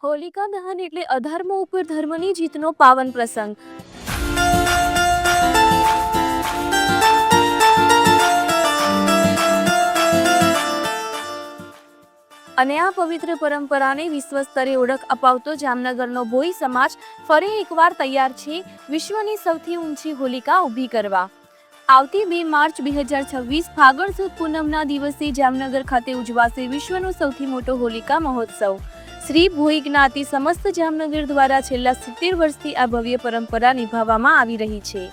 હોલિકા દહન એટલે અધર્મ ઉપર ધર્મની જીતનો પાવન પ્રસંગ। અને આ પવિત્ર પરંપરાને વિશ્વ સ્તરે ઓળખ અપાવતો જામનગરનો ભોઈ સમાજ ફરી એકવાર તૈયાર છે વિશ્વની સૌથી ઊંચી હોલિકા ઊભી કરવા। આવતી 2 માર્ચ 2026 ફાગણ સુદ પૂનમના દિવસે જામનગર ખાતે ઉજવાશે વિશ્વનો સૌથી મોટો હોલિકા મહોત્સવ। શ્રી ભોઈ જ્ઞાતિ સમસ્ત જામનગર દ્વારા છેલ્લા 70 વર્ષથી આ ભવ્ય પરંપરા નિભાવવામાં આવી રહી છે।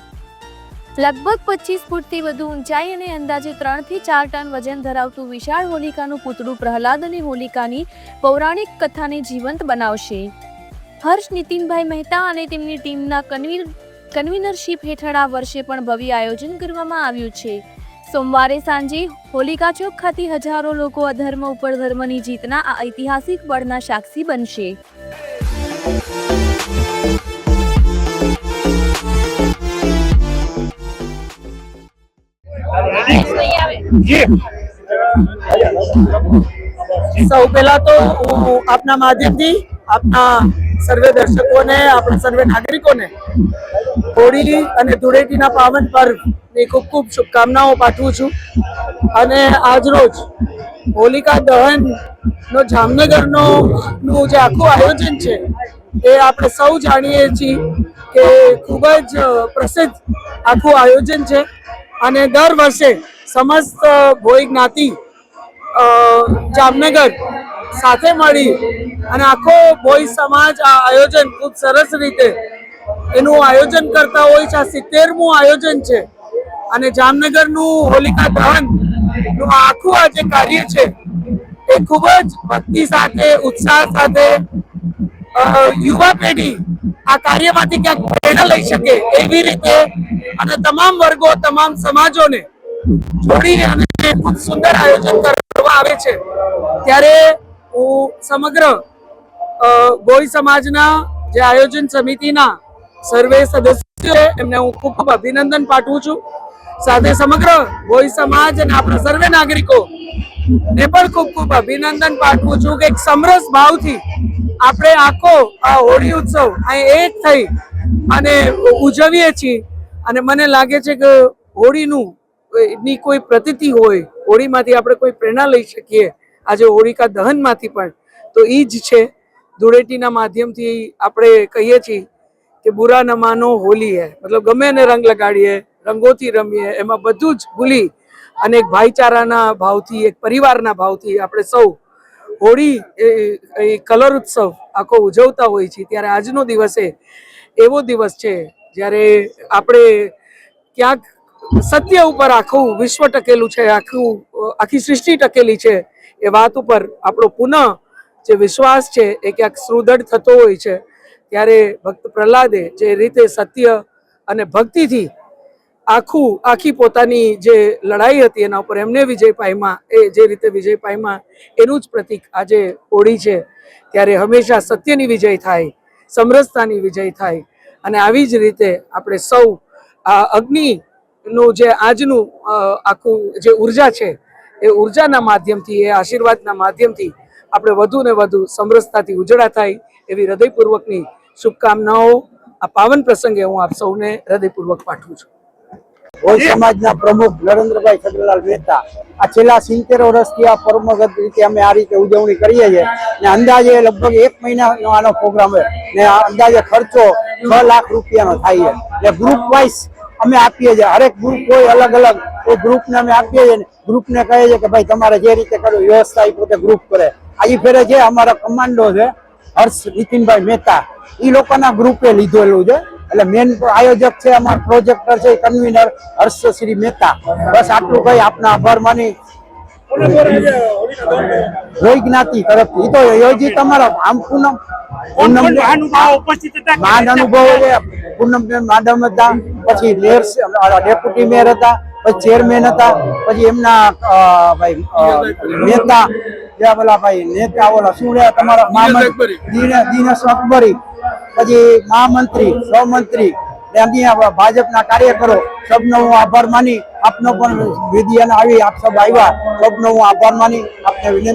લગભગ 25 ફૂટથી વધુ ઊંચાઈ અને અંદાજે 3 થી 4 ટન વજન ધરાવતું વિશાળ હોલિકાનું પૂતળું પ્રહલાદ અને હોલિકાની પૌરાણિક કથાને જીવંત બનાવશે। હર્ષ નીતિનભાઈ મહેતા અને તેમની ટીમના કન્વીનરશીપ હેઠળ આ વર્ષે પણ ભવ્ય આયોજન કરવામાં આવ્યું છે। સોમવારે સાંજે હોલિકા ચોક ખાતે હજારો લોકો અધર્મ ઉપર ધર્મની જીતના આ ઐતિહાસિક બળના સાક્ષી બનશે। સૌ પહેલા તો આપના માધ્યમથી આપના સર્વે દર્શકોને આપણા સર્વે નાગરિકોને હોળી અને ધૂળેટીના પાવન પર્વની ખૂબ ખૂબ શુભકામનાઓ પાઠવું છું। અને આજરોજ હોલિકા દહનનો જામનગરનું જે આખું આયોજન છે એ આપણે સૌ જાણીએ છીએ કે ખૂબ જ પ્રસિદ્ધ આખું આયોજન છે। અને દર વર્ષે સમસ્ત ભોઈ જ્ઞાતિ જામનગર સાથે મળી અને આખો ભોઈ સમાજ આ આયોજન ખૂબ સરસ રીતે એનું આયોજન કરતા હોય છે। આ 70મું આયોજન છે અને જામનગરનું હોલિકા દહનનું આખું આ જે કાર્ય છે એ ખૂબ જ ભક્તિ સાથે ઉત્સાહ સાથે યુવા પેઢી આ કાર્યમાંથી ક્યાંક પ્રેરણા લઈ શકે એવી રીતે અને તમામ વર્ગો તમામ સમાજોને જોડીને અને ખૂબ સુંદર આયોજન કરવામાં આવે છે। ત્યારે હું સમગ્ર ભોઈ સમાજના જે આયોજન સમિતિના સર્વે સદસ્યો એમને હું ખૂબ ખૂબ અભિનંદન પાઠવું છું। સાથે સમગ્ર ભોઈ સમાજ અને આપણા સર્વે નાગરિકો ને પણ ખૂબ ખૂબ અભિનંદન પાઠવું છું કે એક સમરસ ભાવથી આપણે આખો આ હોળી ઉત્સવ અહીં એક થઈ અને ઉજવીએ છીએ। અને મને લાગે છે કે હોળીનું ની કોઈ પ્રતીતિ હોય, હોળીમાંથી આપણે કોઈ પ્રેરણા લઈ શકીએ આજે હોળિકા દહનમાંથી પણ, તો એ જ છે। ધૂળેટીના માધ્યમથી આપણે કહીએ છીએ કે બુરા ન માનો હોલી હે, મતલબ ગમે એને રંગ લગાડીએ, રંગોથી રમીએ, એમાં બધું જ ભૂલી અને એક ભાઈચારાના ભાવથી એક પરિવારના ભાવથી આપણે સૌ હોળી એ કલર ઉત્સવ આખો ઉજવતા હોય છે। ત્યારે આજનો દિવસ એવો દિવસ છે જ્યારે આપણે ક્યાંક સત્ય ઉપર આખું વિશ્વ ટકેલું છે, આખી સૃષ્ટિ ટકેલી છે એ વાત ઉપર આપણો પુનઃ જે વિશ્વાસ છે એ ક્યાંક સુદૃઢ થતો હોય છે। ત્યારે ભક્ત પ્રહલાદે જે રીતે સત્ય અને ભક્તિથી આખી પોતાની જે લડાઈ હતી એના ઉપર એમને વિજય પામ્યા, એ જે રીતે વિજય પામ્યા એનું જ પ્રતીક આજે હોળી છે। ત્યારે હંમેશા સત્યની વિજય થાય, સમરસતાની વિજય થાય અને આવી જ રીતે આપણે સૌ આ અગ્નિનું જે આજનું આખું જે ઉર્જા છે એ ઉર્જાના માધ્યમથી, એ આશીર્વાદના માધ્યમથી આપણે વધુ ને વધુ સમરસતાથી ઉજળા થાય એવી હૃદયપૂર્વકની શુભકામનાઓ આ પાવન પ્રસંગે હું આપ સૌને હૃદયપૂર્વક પાઠવું છું। ભોઈ સમાજના પ્રમુખ નરેન્દ્રભાઈ ખગડલાલ મહેતા આ છેલ્લા 70 વર્ષથી આ પરંપરાગત રીતે અમે આ રીતે ઉજવણી કરીએ છીએ ને અંદાજે લગભગ 1 મહિનાનો આનો પ્રોગ્રામ છે ને અંદાજે ખર્ચો 6 લાખ રૂપિયાનો થાય છે ને ગ્રુપ વાઇઝ અમે આપીએ છીએ। હરેક ગ્રુપ હોય અલગ અલગ એ ગ્રુપને અમે આપીએ છીએ, ગ્રુપને કહીએ છીએ કે ભાઈ તમારે જે રીતે કરવું વ્યવસ્થા એ પોતે ગ્રુપ કરે। આજે ફેરે જે અમારા કમાન્ડો છે હર્ષ નીતિનભાઈ મહેતા એ લોકોના ગ્રુપે લીધેલું છે, એટલે મેન આયોજક છે અમારા પ્રોજેક્ટર છે કન્વીનર હર્ષ શ્રી મહેતા। બસ આટલું કઈ આપના આભાર માની ભોઈ જ્ઞાતિ તરફથી તો યોજી તમારા આમ પૂનમ મહાન અનુભવ છે। પૂનમ મેડમ હતા, પછી મેયર ડેપ્યુટી મેયર હતા, પછી ચેરમેન હતા, પછી એમના ભાઈ નેતા બોલા ભાઈ નેતા ઓલા શું રહ્યા તમારા મહામંત્રી દિનેશ અકબરી, પછી મહામંત્રી સહમંત્રી ને અહીંયા ભાજપના કાર્યકરો સબનો હું આભાર માની આપનો પણ વિધિ અને આવી આપ સબ આવ્યા સબનો હું આભાર માની આપને વિનંતી